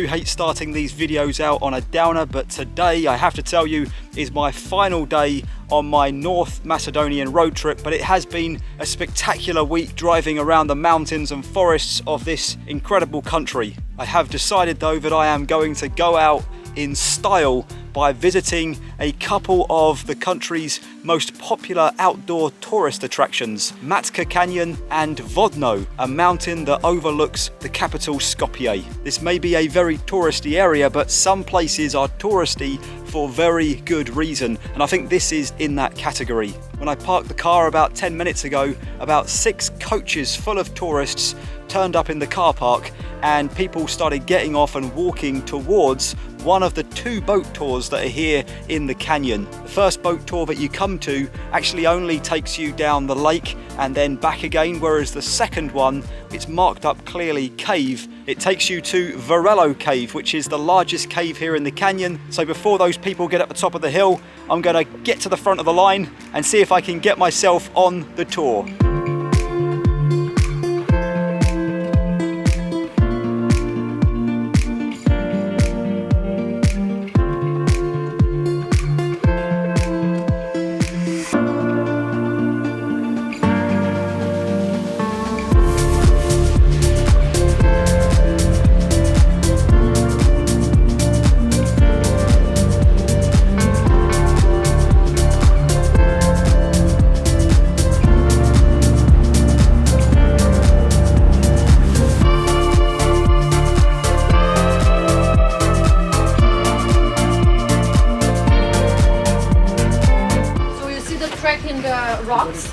do hate starting these videos out on a downer, but today I have to tell you is my final day on my North Macedonian road trip, but it has been a spectacular week driving around the mountains and forests of this incredible country. I have decided though that I am going to go out in style by visiting a couple of the country's most popular outdoor tourist attractions, Matka Canyon and Vodno, a mountain that overlooks the capital Skopje. This may be a very touristy area, but some places are touristy for very good reason, and I think this is in that category. When I parked the car about 10 minutes ago, about 6 coaches full of tourists turned up in the car park, and people started getting off and walking towards one of the 2 boat tours that are here in the canyon. The first boat tour that you come to actually only takes you down the lake and then back again, whereas the second one, it's marked up clearly cave. It takes you to Vrelo Cave, which is the largest cave here in the canyon. So before those people get up the top of the hill, I'm gonna get to the front of the line and see if I can get myself on the tour. Rocks.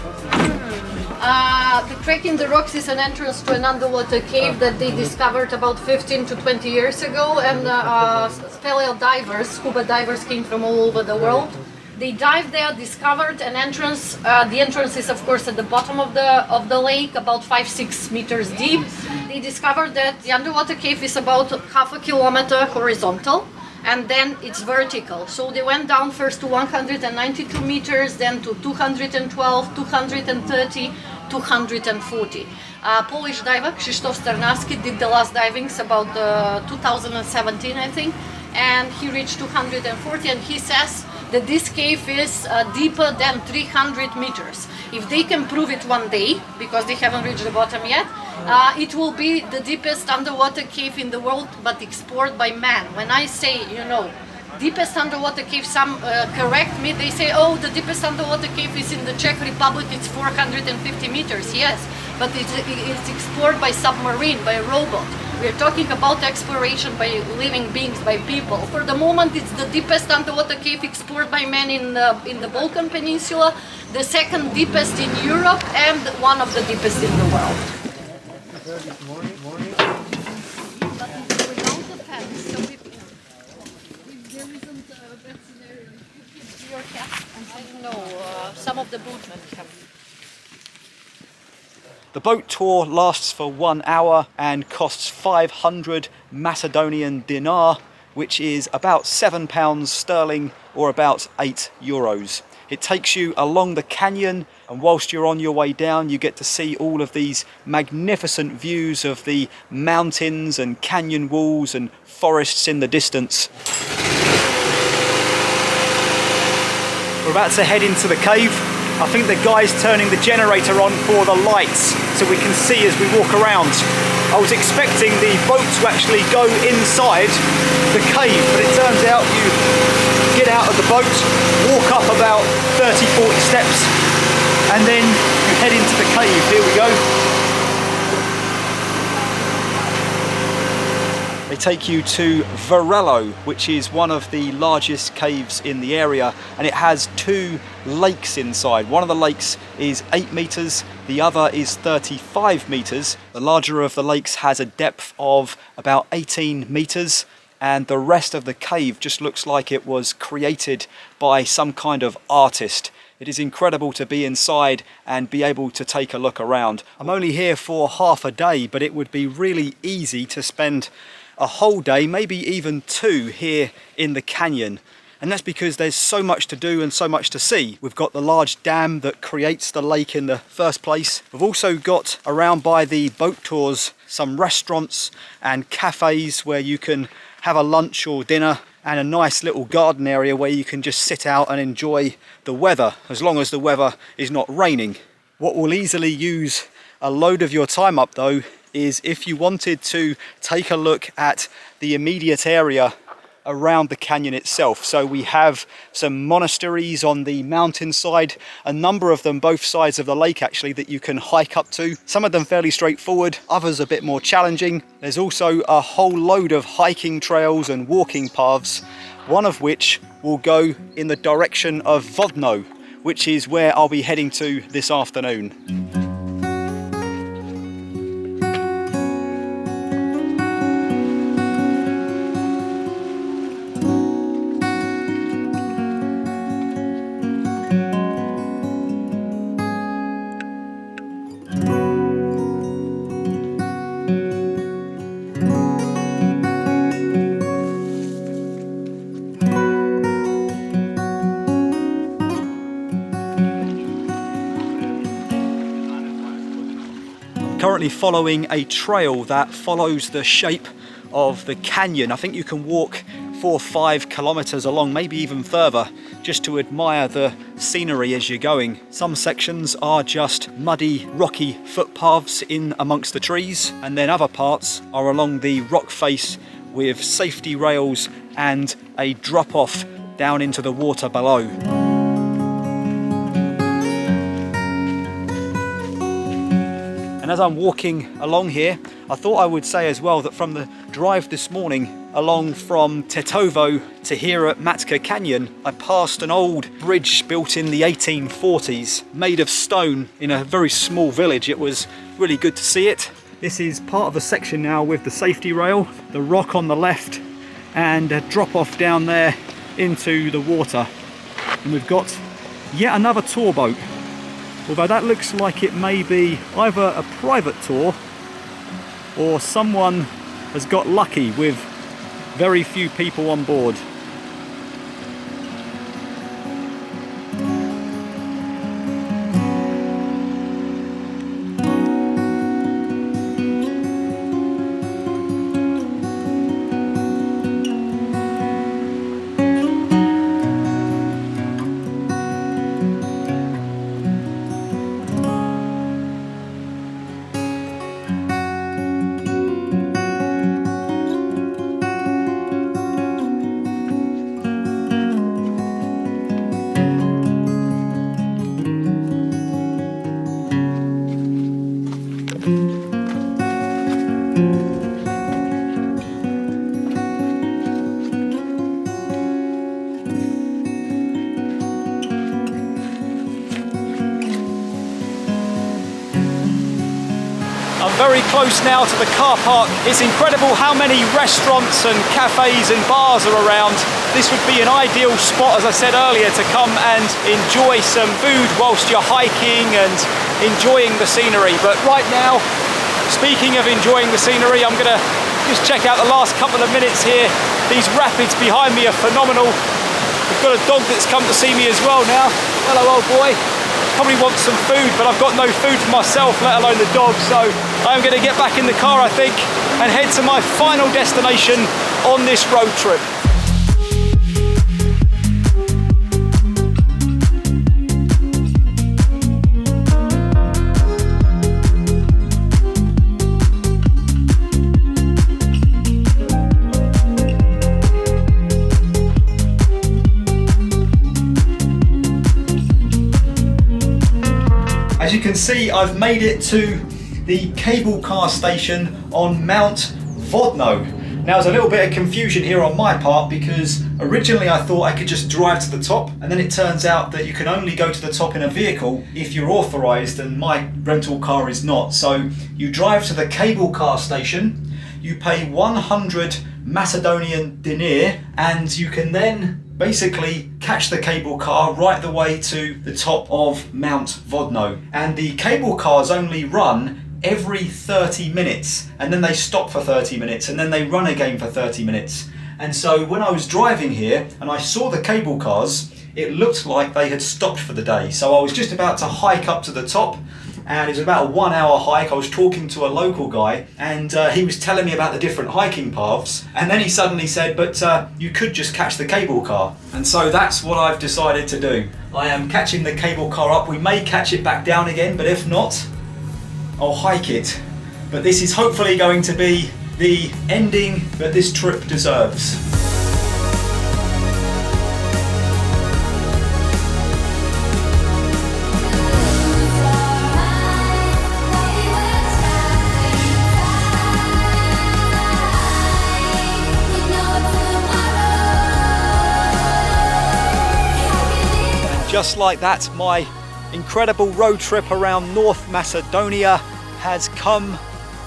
The trek in the rocks is an entrance to an underwater cave that they discovered about 15 to 20 years ago, and paleo divers, scuba divers came from all over the world. They dived there, discovered an entrance. The entrance is of course at the bottom of the lake, about 5-6 meters deep. They discovered that the underwater cave is about half a kilometer horizontal, and then it's vertical. So they went down first to 192 meters, then to 212, 230, 240. Polish diver Krzysztof Sternawski did the last divings about 2017, I think, and he reached 240, and he says that this cave is deeper than 300 meters. If they can prove it one day, because they haven't reached the bottom yet, it will be the deepest underwater cave in the world, but explored by man. When I say, deepest underwater cave, some correct me, they say, oh, the deepest underwater cave is in the Czech Republic, it's 450 meters, yes, but it's explored by submarine, by a robot. We're talking about exploration by living beings, by people. For the moment, it's the deepest underwater cave explored by man in the Balkan Peninsula, the second deepest in Europe, and one of the deepest in the world. Morning. But it's without the fence, so if there isn't a bad scenario, it's your cat. I don't know, some of the boatmen have. The boat tour lasts for 1 hour and costs 500 Macedonian dinar, which is about £7 sterling or about €8. It takes you along the canyon, and whilst you're on your way down, you get to see all of these magnificent views of the mountains and canyon walls and forests in the distance. We're about to head into the cave. I think the guy's turning the generator on for the lights so we can see as we walk around. I was expecting the boat to actually go inside the cave, but it turns out you get out of the boat, walk up about 30-40 steps, and then you head into the cave. Here we go. They take you to Vrelo, which is one of the largest caves in the area, and it has 2 lakes inside. One of the lakes is 8 meters, the other is 35 meters. The larger of the lakes has a depth of about 18 meters, and the rest of the cave just looks like it was created by some kind of artist. It is incredible to be inside and be able to take a look around. I'm only here for half a day, but it would be really easy to spend a whole day, maybe even 2, here in the canyon. And that's because there's so much to do and so much to see. We've got the large dam that creates the lake in the first place. We've also got around by the boat tours some restaurants and cafes where you can have a lunch or dinner, and a nice little garden area where you can just sit out and enjoy the weather, as long as the weather is not raining. What will easily use a load of your time up though is if you wanted to take a look at the immediate area around the canyon itself. So we have some monasteries on the mountainside, a number of them both sides of the lake actually, that you can hike up to. Some of them fairly straightforward, others a bit more challenging. There's also a whole load of hiking trails and walking paths, one of which will go in the direction of Vodno, which is where I'll be heading to this afternoon. Currently following a trail that follows the shape of the canyon. I think you can walk 4 or 5 kilometers along, maybe even further, just to admire the scenery as you're going. Some sections are just muddy, rocky footpaths in amongst the trees, and then other parts are along the rock face with safety rails and a drop-off down into the water below. And as I'm walking along here, I thought I would say as well that from the drive this morning along from Tetovo to here at Matka Canyon, I passed an old bridge built in the 1840s, made of stone in a very small village. It was really good to see it. This is part of a section now with the safety rail, the rock on the left, and a drop off down there into the water. And we've got yet another tour boat. Although that looks like it may be either a private tour or someone has got lucky with very few people on board. Very close now to the car park. It's incredible how many restaurants and cafes and bars are around. This would be an ideal spot, as I said earlier, to come and enjoy some food whilst you're hiking and enjoying the scenery. But right now, speaking of enjoying the scenery, I'm gonna just check out the last couple of minutes here. These rapids behind me are phenomenal. We've got a dog that's come to see me as well now. Hello, old boy. Probably want some food, but I've got no food for myself, let alone the dog, so I'm going to get back in the car, I think, and head to my final destination on this road trip. As you can see, I've made it to the cable car station on Mount Vodno. Now there's a little bit of confusion here on my part because originally I thought I could just drive to the top, and then it turns out that you can only go to the top in a vehicle if you're authorised, and my rental car is not. So you drive to the cable car station, you pay 100 Macedonian dinar, and you can then basically catch the cable car right the way to the top of Mount Vodno. And the cable cars only run every 30 minutes, and then they stop for 30 minutes, and then they run again for 30 minutes. And so when I was driving here and I saw the cable cars, it looked like they had stopped for the day. So I was just about to hike up to the top, and it was about a 1 hour hike. I was talking to a local guy, and he was telling me about the different hiking paths, and then he suddenly said, but you could just catch the cable car. And so that's what I've decided to do. I am catching the cable car up. We may catch it back down again, but if not, I'll hike it. But this is hopefully going to be the ending that this trip deserves. Just like that, my incredible road trip around North Macedonia has come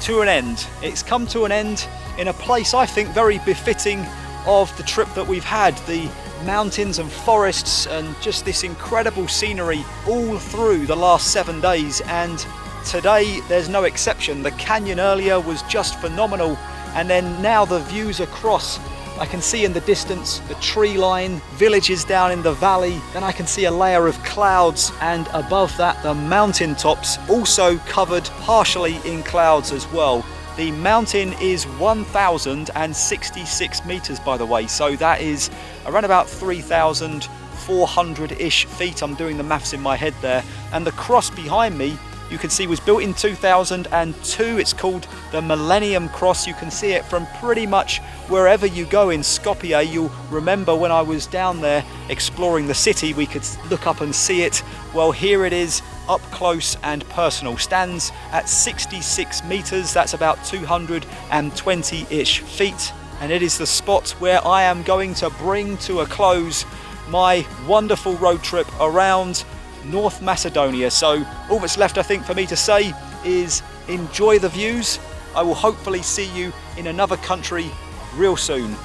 to an end. It's come to an end in a place I think very befitting of the trip that we've had. The mountains and forests and just this incredible scenery all through the last 7 days, and today there's no exception. The canyon earlier was just phenomenal, and then now the views across, I can see in the distance the tree line, villages down in the valley, then I can see a layer of clouds, and above that the mountain tops also covered partially in clouds as well. The mountain is 1,066 meters, by the way, so that is around about 3,400-ish feet. I'm doing the maths in my head there. And the cross behind me, you can see, was built in 2002. It's called the Millenium cross. You can see it from pretty much wherever you go in Skopje. You'll remember when I was down there exploring the city, we could look up and see it. Well, here it is up close and personal. Stands at 66 meters. That's about 220-ish feet. And it is the spot where I am going to bring to a close my wonderful road trip around North Macedonia. So all that's left, I think, for me to say is enjoy the views. I will hopefully see you in another country real soon.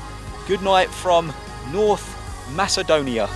Good night from North Macedonia.